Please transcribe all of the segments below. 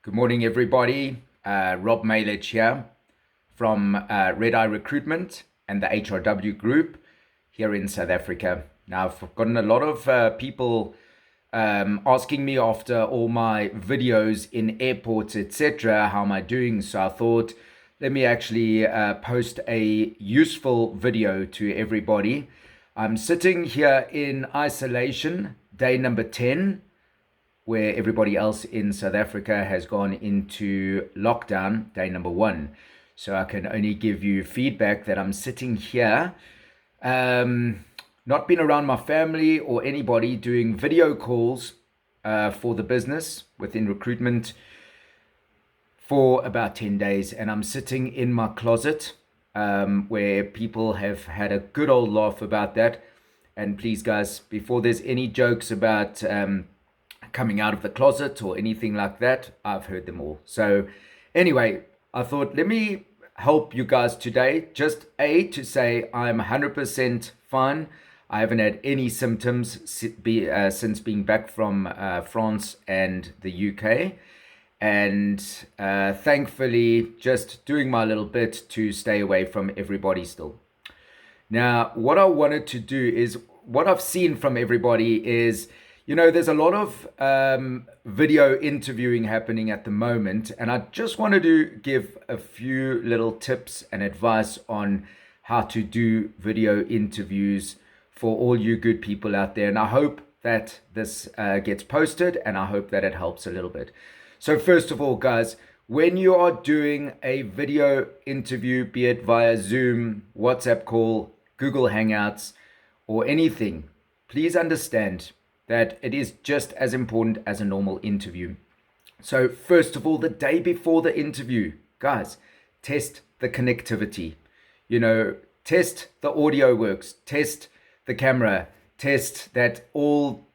Good morning, everybody. Rob Mailich here from Red Eye Recruitment and the HRW Group here in South Africa. Now, I've gotten a lot of people asking me after all my videos in airports, etc., how am I doing? So I thought, let me actually post a useful video to everybody. I'm sitting here in isolation, day number 10, where everybody else in South Africa has gone into lockdown, day number 1. So I can only give you feedback that I'm sitting here, not been around my family or anybody, doing video calls for the business within recruitment for about 10 days. And I'm sitting in my closet where people have had a good old laugh about that. And please, guys, before there's any jokes about coming out of the closet or anything like that, I've heard them all. So anyway, I thought, let me help you guys today. Just to say I'm 100% fine. I haven't had any symptoms since being back from France and the UK. And thankfully, just doing my little bit to stay away from everybody still. Now, what I wanted to do is, what I've seen from everybody is, there's a lot of video interviewing happening at the moment, and I just wanted to give a few little tips and advice on how to do video interviews for all you good people out there. And I hope that this gets posted, and I hope that it helps a little bit. So first of all, guys, when you are doing a video interview, be it via Zoom, WhatsApp call, Google Hangouts, or anything, please understand that it is just as important as a normal interview. So first of all, the day before the interview, guys, test the connectivity. Test the audio works, test the camera, test that all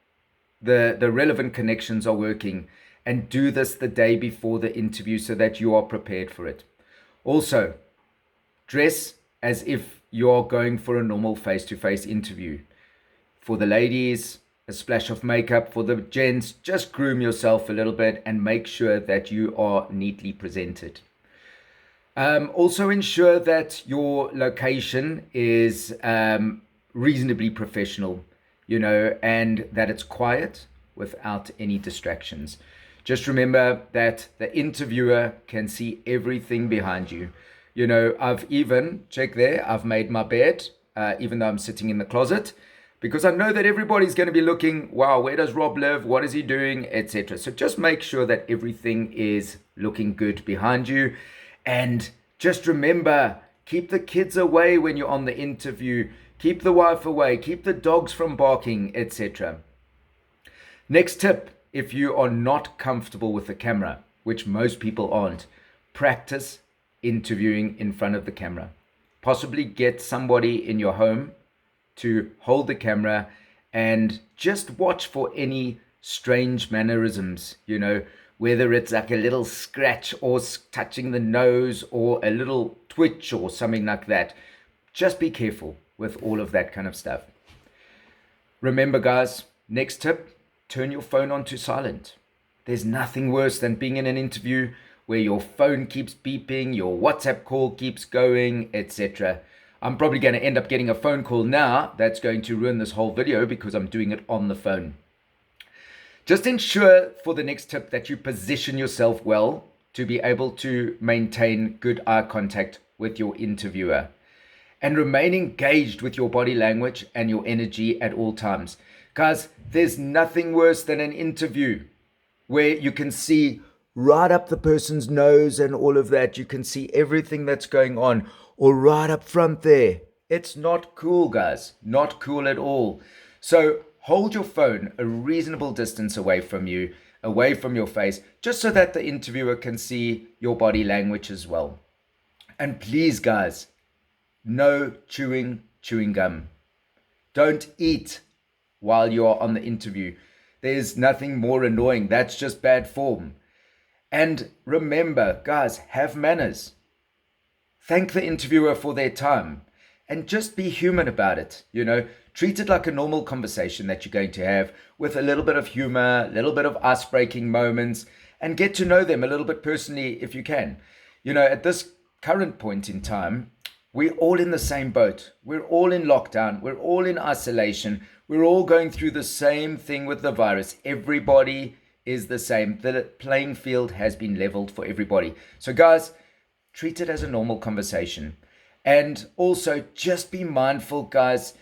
the relevant connections are working, and do this the day before the interview so that you are prepared for it. Also, dress as if you're going for a normal face-to-face interview. For the ladies, a splash of makeup. For the gents, just groom yourself a little bit and make sure that you are neatly presented. Also ensure that your location is reasonably professional, and that it's quiet without any distractions. Just remember that the interviewer can see everything behind you. I've even, check there, I've made my bed, even though I'm sitting in the closet, because I know that everybody's going to be looking, wow, where does Rob live? What is he doing? Etc. So just make sure that everything is looking good behind you. And just remember, keep the kids away when you're on the interview. Keep the wife away. Keep the dogs from barking, etc. Next tip, if you are not comfortable with the camera, which most people aren't, practice interviewing in front of the camera. Possibly get somebody in your home to hold the camera and just watch for any strange mannerisms, whether it's like a little scratch or touching the nose or a little twitch or something like that. Just be careful with all of that kind of stuff. Remember, guys, next tip, turn your phone on to silent. There's nothing worse than being in an interview where your phone keeps beeping, your WhatsApp call keeps going, etc. I'm probably going to end up getting a phone call now that's going to ruin this whole video because I'm doing it on the phone. Just ensure for the next tip that you position yourself well to be able to maintain good eye contact with your interviewer. And remain engaged with your body language and your energy at all times. Guys, there's nothing worse than an interview where you can see right up the person's nose and all of that. You can see everything that's going on, or right up front there. It's not cool, guys. Not cool at all. So hold your phone a reasonable distance away from you, away from your face, just so that the interviewer can see your body language as well. And please, guys, no chewing gum. Don't eat while you are on the interview. There's nothing more annoying. That's just bad form. And remember, guys, have manners. Thank the interviewer for their time and just be human about it. Treat it like a normal conversation that you're going to have with a little bit of humor, a little bit of ice-breaking moments, and get to know them a little bit personally if you can. You know, at this current point in time, we're all in the same boat. We're all in lockdown. We're all in isolation. We're all going through the same thing with the virus. Everybody is the same. The playing field has been leveled for everybody. So, guys, treat it as a normal conversation. And also, just be mindful, guys.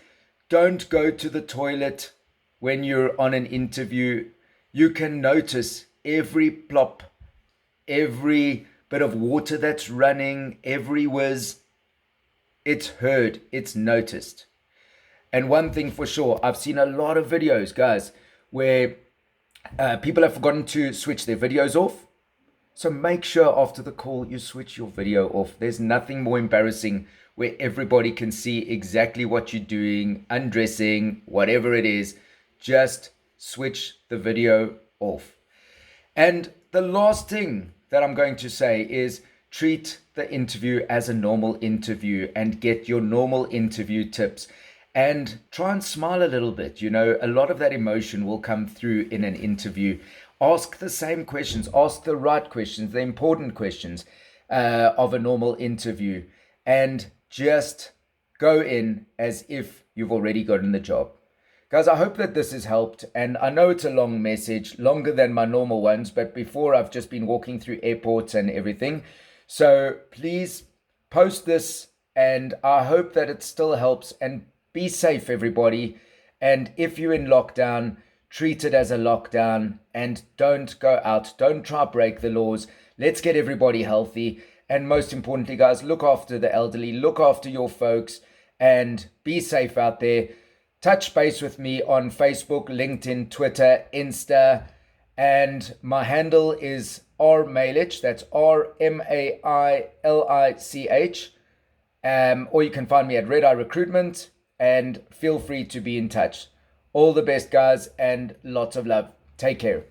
Don't go to the toilet when you're on an interview. You can notice every plop, every bit of water that's running, every whiz. It's heard, it's noticed. And one thing for sure, I've seen a lot of videos, guys, where people have forgotten to switch their videos off. So make sure after the call you switch your video off. There's nothing more embarrassing where everybody can see exactly what you're doing, undressing, whatever it is. Just switch the video off. And the last thing that I'm going to say is treat the interview as a normal interview and get your normal interview tips. And try and smile a little bit. You know, a lot of that emotion will come through in an interview. Ask the same questions, ask the right questions, the important questions of a normal interview, and just go in as if you've already gotten the job. Guys, I hope that this has helped, and I know it's a long message, longer than my normal ones, but before I've just been walking through airports and everything. So please post this, and I hope that it still helps, and be safe, everybody. And if you're in lockdown, treat it as a lockdown and don't go out. Don't try to break the laws. Let's get everybody healthy. And most importantly, guys, look after the elderly, look after your folks, and be safe out there. Touch base with me on Facebook, LinkedIn, Twitter, Insta, and my handle is Mailich. That's RMAILICH. Or you can find me at Red Eye Recruitment. And feel free to be in touch. All the best, guys, and lots of love. Take care.